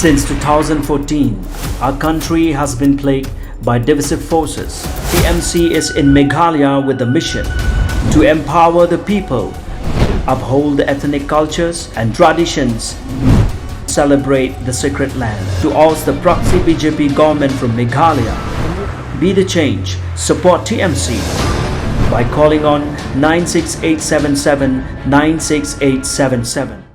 Since 2014, our country has been plagued by divisive forces. TMC is in Meghalaya with the mission to empower the people, uphold the ethnic cultures and traditions, celebrate the sacred land. To oust the proxy BJP government from Meghalaya, be the change, support TMC by calling on 96877 96877.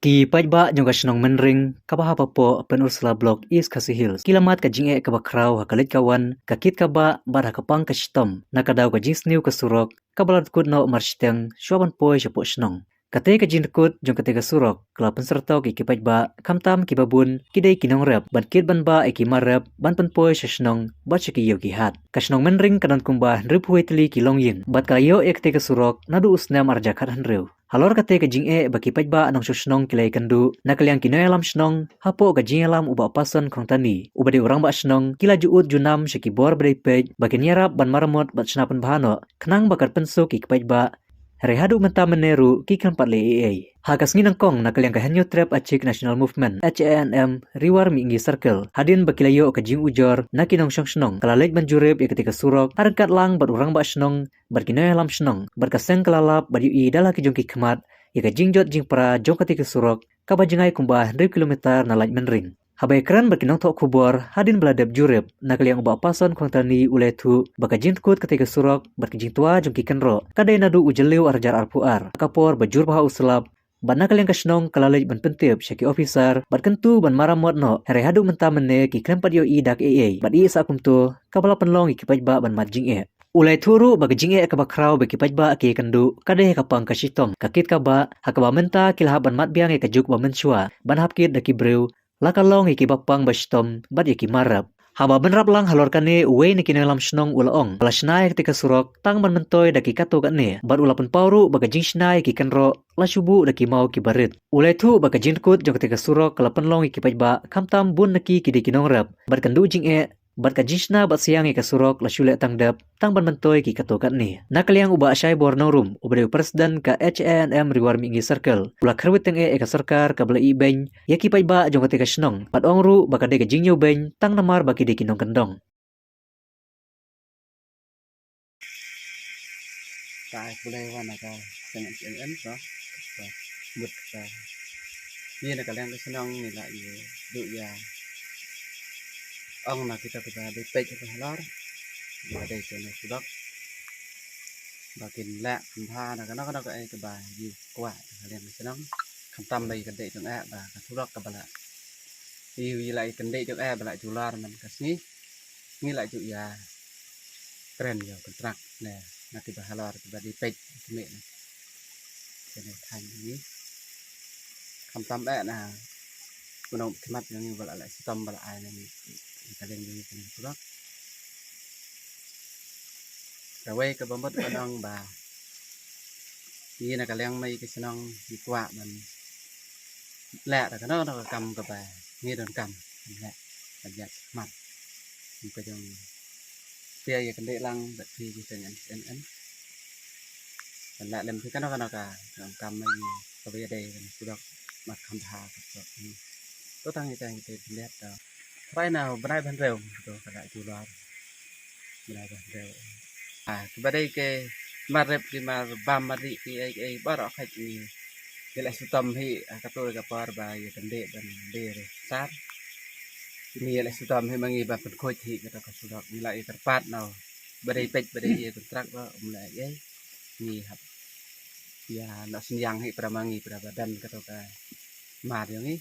Ki pajba jong kasnong menring kabaha papo pen Ursula Block East Khasi Hills kilamat ka jinge ka bakraw hakalit kawan kakit ka ba bar hakapang ka shitom nakadaw ka jing sniw ka surok kabalat kud no marsteng shoban poi shapo snong kate ka jing kut jong kate ka surok kala pensertaw ki pajba kamtam ki babun kidai kinong rep ban kit ban ba ki marep ban pen poi shnong bat ki yo ki hat kasnong menring kadan kumba rip huitli ki longying bat ka yo ek te ka surok nadu usnam arja khat hanrew Halor kate ka jing baki pajba anong susnong kilay kandu nakaliang kinoyalam snong hapo ka jingalam uba pason kong tani uba di orang ba snong kila juut junam syakibor badai pej baki nyarap ban maramot bat senapan bahano kenang bakar pensuk ki pajba rehadu menta meneru ki kan pat le hakas nginang kong nakaliang ka henyo trap achik national movement HANM riwar mingi circle hadin bakilayo ka jing ujor nakinong snong kalalek banjurep ketika surok harkat lang bat orang ba snong berkinoyalam snong berkaseng kelalap badi i dala ki jongki kemat ka jingjot jingpra jong ketika surok kabajengai kumbah 2 kilometer nalaj menring Habai keran berkinong tok kubor hadin beladab jurep nakaliang uba pason kong tani uletu baka jintkut ketika surok berkijing tua jongki kenro kadai nadu ujeliu arjar arpuar kapor bajur baha uslap ban nakaliang kasnong kalalej ban pentip syaki officer bat kentu ban maramot no here hadu menta mene ki krempat yo i dak bat i sakum tu kabala penlong ki pajba ban majing Ulai turu bagi jinge ka bakraw bagi pajba ke kandu kadai kapang kasitom kakit ka ba hakaba menta kilhaban mat biang ka juk ba mensua ban hapkit daki brew lakalong iki bapang bastom bat iki marap haba benrap lang halor kane uwe ni kinalam snong ulaong lasnai ketika surok tang ban mentoy daki katu kane bat ulapun pauru baga jing snai ki kanro la subu daki mau ki barit ulai tu baga jinkut jong ketika surok kalapan long iki pajba kamtam bun naki ki dikinong rap bat kandu jing bat ka jisna bat siang ka surok la shule tang dap tang ban mentoy ki katokat ni nakaliang uba syai borno rum uba presiden ka HANM riwar mingi circle ula kharwit teng ka sarkar ka bla i beng yaki paiba jong ka snong pat ongru baka de ka jingyo beng tang namar baki de kinong kendong tại boleh wana ka dengan CNN so but ka ni na kalian ka senang ni la du ya ông là kita di page ke halar ada itu nih sudah bakin lek tha là cái nó cái bài gì qua kalian senang kamtam đây cái đệ trong e và cái sudah ke bala thì lại cái đệ trong e và lại jular mình cái ni lại chủ ya keren ya kontrak nè na kita halar kita di page ini ini thành ini kamtam e na menong kemat yang bala lại sistem bala ai này kalian ini sudah Kawai ke bambut kadang ba ini nak kalian mai ke senang di kuat dan lek dah kena kam ke ba ni dan kam lek banyak mat ke jong dia ya kendek lang dak thi ke dengan NN dan lek lem kan ka kam mai ke ba dei sudah mat kam tha ke to tang kita lihat Pai nào bên đây bên rêu rồi phải lại chủ loa bên đây bên rêu bên đây cái mà rep cái mà bám mà đi cái bao đó khách cái lại sưu tầm thì các tôi gặp par bài vấn đề rồi sát ini lại sưu tầm thì mà nghĩ bạn phân khôi thì người ta có sưu tầm lại cái part nào bên đây page bên đây contract đó lại cái nghi hấp ya nó sinh yang thì pada mangi pada badan kata cái mà yang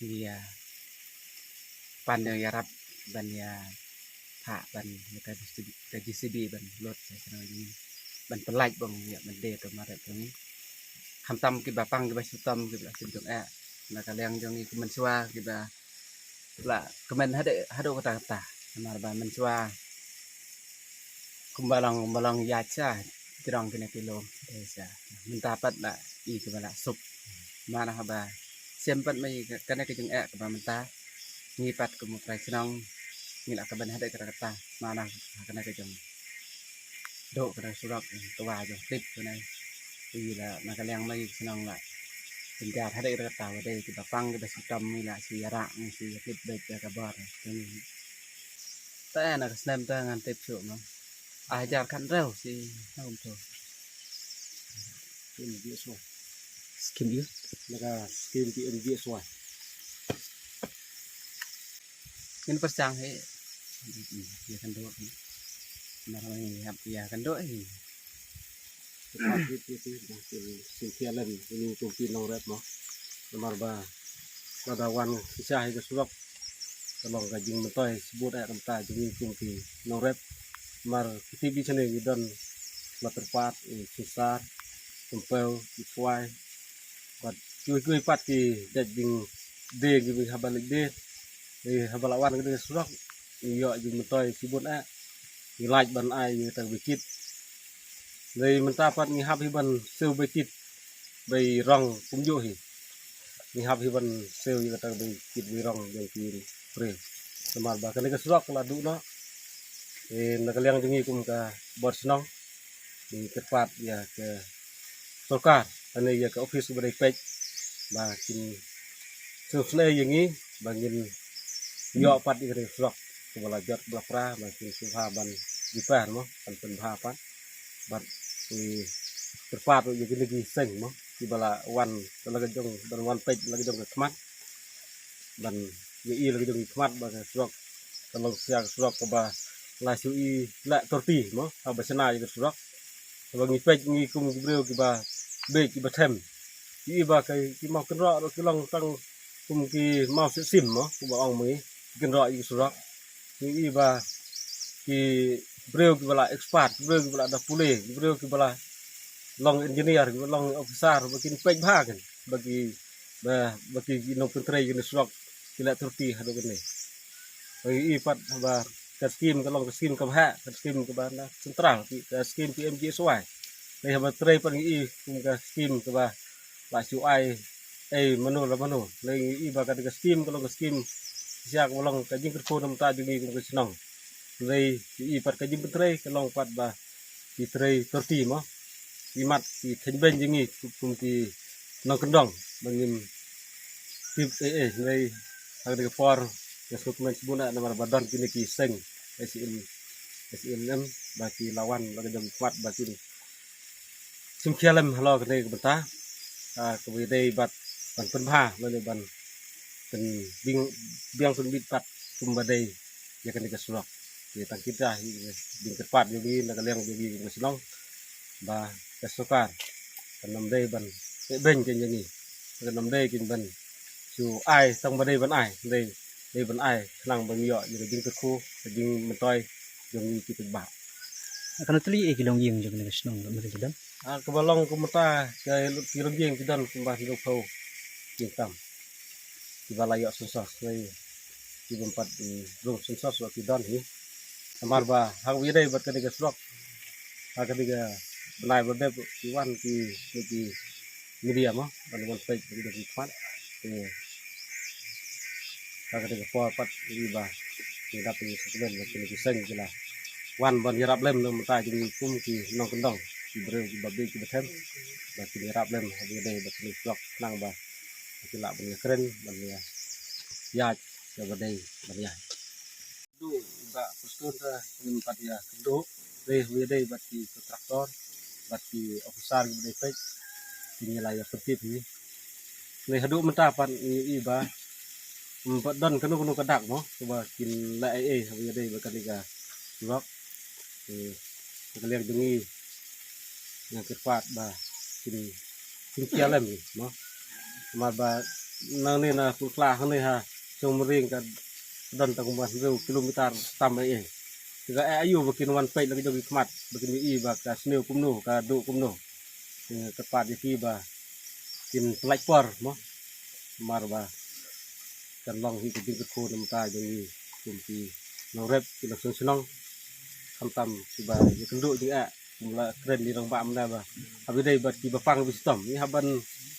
ini ya pan yang yarap ban ya thả ban cái GCB ban lột cái ban pelaj bang ya ban de to mare tong hamtam ki bapang ki basutam ki la sintung na kaliang jong ni mensua ki ba la kemen hado kata mar ba mensua kumbalang yacha tirang kene kilo desa mentapat la I ki bala sup mana haba sempat mai kana ke jong ke ba menta ngipat ke mutrai senang ngilak ke ban hada kata mana kana ke jong do kana surak tua jong tip kana ila na kaliang mai senang la penjahat ada kita tahu deh kita pang kita sikam ni lah si arak ni si klip baik ya kabar ni tak nak senam tangan tip cuk no ajarkan rel si naum tu Ini dia semua. skim you Maka skim ini dia semua. ini persang he dia kan dua marah ni ya kan dua ni Cepat itu sintialan ini kumpi nong rep mah. Nomor ba kadawan kisah itu sulap. Kalau gajing mentoy sebut ayat tempat jadi kumpi nong rep. Mar TV sana gidan laterpat susar tempel disuai. Buat kui pat ki dajing de gibi habalik de. Habalawan gitu sulap. Iyo jing mentoy sebut ayat. Ilaj ban ai kita bikit. Người mình ta phát nghi hấp hi bần siêu bê kít bê rong cũng vô hi nghi hấp hi bần siêu như ta bê kít bê rong yang kiri pre teman bah kan kesurak lah dulu no nak liang jengi kum ka bor senong di tempat ya ke Solkar ane ya ke office beri page bah kin selesai yang ni bangin yo pat di kere surak kepala jat blokra makin suhaban dipah mo kan penhapan bat terpat tu jadi lagi seng mo di bala wan lagi jong dan wan page lagi jong kemat dan ye lagi jong kemat ba surak kalau siang surak ke ba la sui la torti mo ha basana je surak kalau ngi page ngi kum breu ki ba be ki ba them ki ba kai ki mau kenro ro ki long tang kum ki mau sim mo ku ba ong mi kenro ki surak ngi ba ki breu ki bala expert breu ki bala da pule breu ki bala long engineer ki long officer bikin page ba kan bagi no pentrei ki surak kila turti hado kan ni bagi ipat ba ka skim ka long ka skim ka ha ka skim ka ba na sentral ki ka skim PMG swai nei ba trei pan i kum ka skim ka ba la chu ai manu nei i ba ka skim ka long ka skim siak long ka jing ko nam ta jungi kum ka senong nei i pat ka jing pentrei ka long pat ba ki trei turti mo ki mat ki thenben jungi kum ki nong kendong bangin tip nei ada por ya dokumen sebuna nama badan kini ki seng SIM bagi lawan bagi jam kuat bagi simkialam halo kene beta kemudian bat ban penha lalu ban pen biang pun bitat kumbadai ya kene ke sulak ya tang kita ding tepat jadi nak liang jadi mesinong ba kesukar kanam dai ban ben ken jadi kanam dai kin ban chu ai tang badai ban ai đây vẫn ai năng bao nhiêu như cái dinh cực khu cái dinh mình toi dùng như cái bạc akan tuli e kilong yeng jong ngas nong mer jadam cái balong của mình ta cái kilong yeng cái dan kumba hidup kau hitam di balai susah này di tempat di rumah susah suatu dan ini amar ba hang wi đây buat ketiga slok hang ketiga benai berde di wan di media mah dengan page di tempat kita for pat riba kita pergi sebulan pergi seng jelah wan ban yarap lem nom ta jadi kum ki nong kendong ki breu ki babi ki bethem ba ki yarap lem abi dei ba ki blok nang ba ki la ban keren ban ya ya ba dei ban ya du ba postur ta nim pat ya du dei wi dei ba ki traktor ba ki officer ki dei pek ki nilai ya petip ni le hadu menta pan i ba dan kanu kadak mo coba kin la habis dei bakal liga blok kalian dengi yang cepat ba kin kialam mo ma ba nang ni na pukla hane ha chung ring ka dan ta kumba 1 kilometer tambah tiga ayu bakin wan pay lagi jogi kmat bakin i ba ka sneu kumno ka du kumno tepat di ba kin pelajpor mo mar ba kan long hi cái cái khô nam ta jadi kumpi nong rep kilo senong tam tiba ya kenduk juga mula keren di rong bam da ba abi dei bat ki bapang wisdom ni haban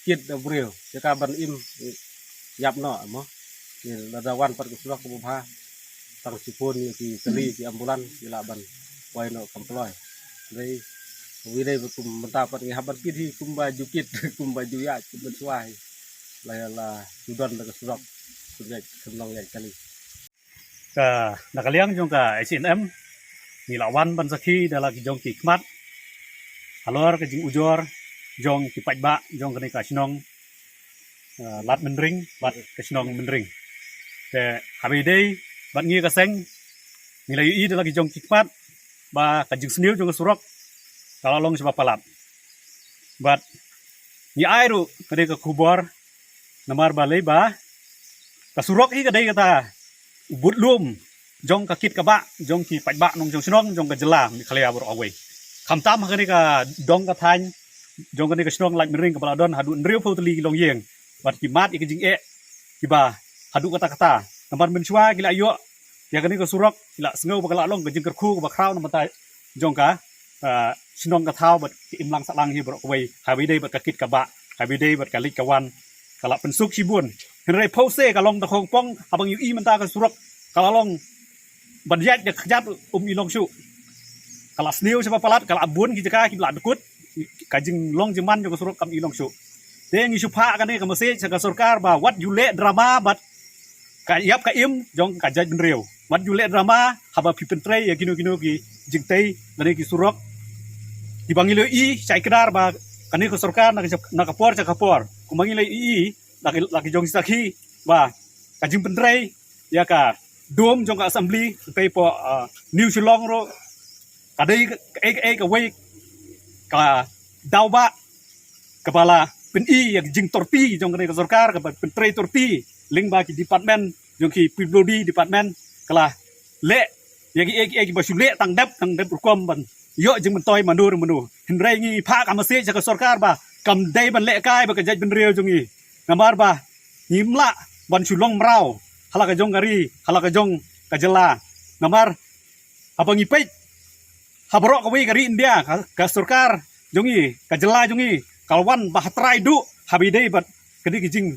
kit da breu ya ka ban im yap no mo ni da wan pat ku sulak ku bha tang sipun ni ki teli ki ambulan ki laban wai no kamploi dei abi dei kum menta pat ni haban kit hi kum baju kit kum baju ya kum suai la sudan la surok kunjai kenong yang kali ka nakaliang jong ka SNM ni lawan ban sakhi dala ki jong ki khmat alor ka jing ujor jong ki pajba jong kani ka snong lat menring bat ka snong menring te habi dei bat ngi ka seng ni la yi dala ki jong ki khmat ba ka jing sniu jong ka surok kala long sebab palat bat ni airu kani ka kubor namar balai ba kasurok hi kadai kata ubut lum jong ka kit ka ba jong ki paj ba nong jong snong jong ka jela mi khalia bor away kham tam kani ka dong ka than jong kani ka snong lak mering ka baladon hadu nriu photli long yeng bat ki mat ik jing e ki ba hadu kata namar menchua gila yo ya kani ka surok gila sngau ba kala long ka jing kerkhu ba kraw nam ta jong ka snong ka thau bat ki imlang salang hi bor away habi dei bat ka kit ka ba habi dei bat ka lik ka wan kala pensuk sibun henry pose kalong ta khong pong abang yu i menta ka surok kalong banjat de khjat ilong su kala sniu sapa palat kala abun ki jaka ki blat kut ka jing long jeman jo ka surok kam ilong su te ngi su pha ka ne ka mese ka sarkar ba wat yule drama bat ka yap ka im jong ka jaj ben rew wat yule drama haba pi pentre ya kinu ki jing tei ngane ki surok di bangile i chai kedar ba kani ka sarkar na ka por cha ka por kumangile i laki jong sakhi ba kajing pentrei ya ka dom jong ka assembly pe po new shillong ro kadai ka wei ka dawba kepala pen i ya jing torti jong ka sarkar ka pentrei torti ling ba ki department jong ki pwd department kala le ya ki ba shule tang dep rukom ban yo jing mentoi manu henrei ngi pha ka mase ka sarkar ba kam dai ban le kai ba ka jaj ben rew jong i namar ba himla ban sulong merau halaka jong gari halaka jong kajela namar abang ipet habrok kawi gari india ka sarkar jongi kajela jongi kalwan bahatrai du habidei bat kedi kijing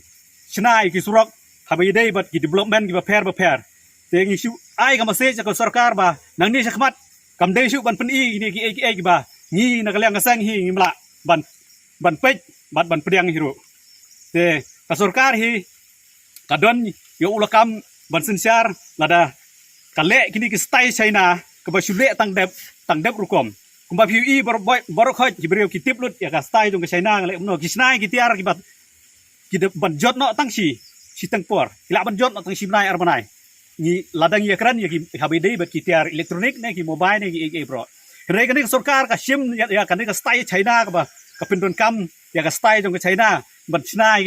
snai ki surok habidei bat ki development ki ba per te ngi su ai ka mase ka sarkar ba nang ni sakmat kam dei su ban pen i ni ki ba ngi na kalyang ka sang hi ngimla ban pet ban priang hiru te ka sarkar hi kadon yo ulakam ban sensyar lada kale kini ki style China ka ba shule tang dep rukom kumba piu i bor khoj ki breu ki tip lut ya ka style jong ka China le no ki snai ki tiar ki bat ki de ban jot no tang si tang por ki la ban jot no tang si nai arbanai ni ladang ya kran ya ki habidei bat ki tiar elektronik ne ki mobile ne ki bro re ka ni sarkar ka sim ya ka ni ka style China ka ba ka pendon kam ya ka style jong ka China ban snai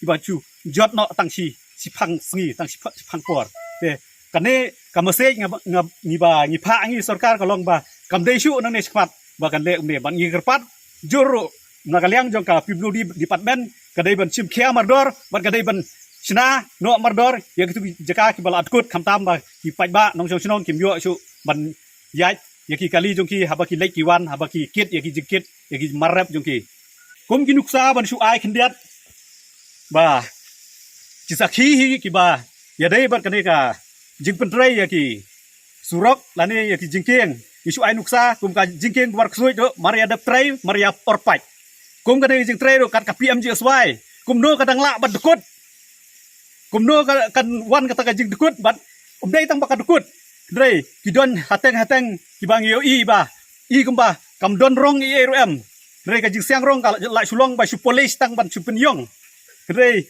ki ba chu jot no tang si phang sngi tang si phang por te kane kamase ngi ba ngi pha ngi sarkar ka long ba kam dei shu nang ne skpat ba kan le ne ban ngi kerpat juru nakalyang jong ka pwd department kadai ban sim khia mardor ban kadai ban sina no mardor ya gitu jaka ki bala atkut kham tam ba ki paj ba nong jong sinong kim yo shu ban yai ya ki kali jong ki haba ki lek ki wan haba ki kit ya ki jikit ya ki marap jong ki kum ki nuksa ban shu ai khindiat ba kisakhi hi ki ba ya dei bat kane ka jing pentrei ya ki surok lani ya ki jingkeng isu ai nuksa kum ka jingkeng war ksui do maria dap trei maria porpai kum kane jing trei do kat ka pmg swai kum no kadang la bat dekut kum no kan wan kata ka jing dekut bat dei tang baka dekut drei ki don hateng ki bang yo i ba i kum ba kam don rong i rum drei ka jing siang rong ka la sulong ba su police tang ban su penyong drei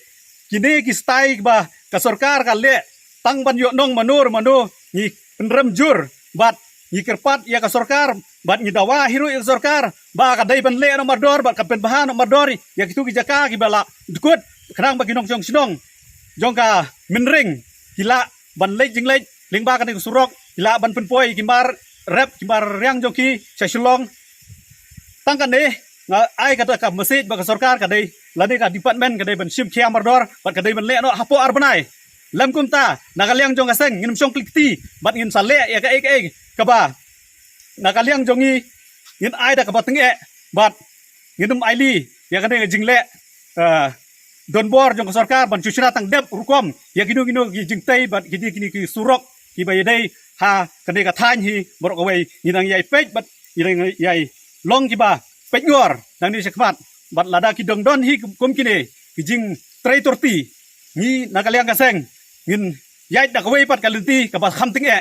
kini ki style ba ka sarkar ka le tang ban yo nong manur ni penrem jur bat ni kerpat ya ka sarkar bat ni dawa hiru ya sarkar ba ka dai ban le no mardor bat ka pen bahan no mardor ya kitu ki jaka ki bala dukut khrang ba ki nong jong sinong jong ka menring hila ban le jing le ling ba ka ni surok hila ban pen poi ki mar rep ki mar riang jong ki chasulong tang kan ne ai kata ka message ba ka sarkar ka dai lani ka department ka dai ban sim khia mardor bat ka dai ban le no hapo arbanai lam kumta nakalyang jong aseng ngin song klikti bat ngin sale ya ka ka ba nakalyang jongi ngin ai da ka ba tenge bat ngin aili ya ka dai jingle don bor jong sarkar ban chuchna tang dep rukom ya ginu ki jingtai bat kini ki surok ki ba dai ha ka dai ka than hi bor ko wei nginang yai pej bat nginang yai long ki ba pej ngor nang ni sekmat bat lada ki dong don hi kum kini ki jing trei torti ni nakaliang kaseng ngin yai dak wei pat kalenti ka pas kham ting e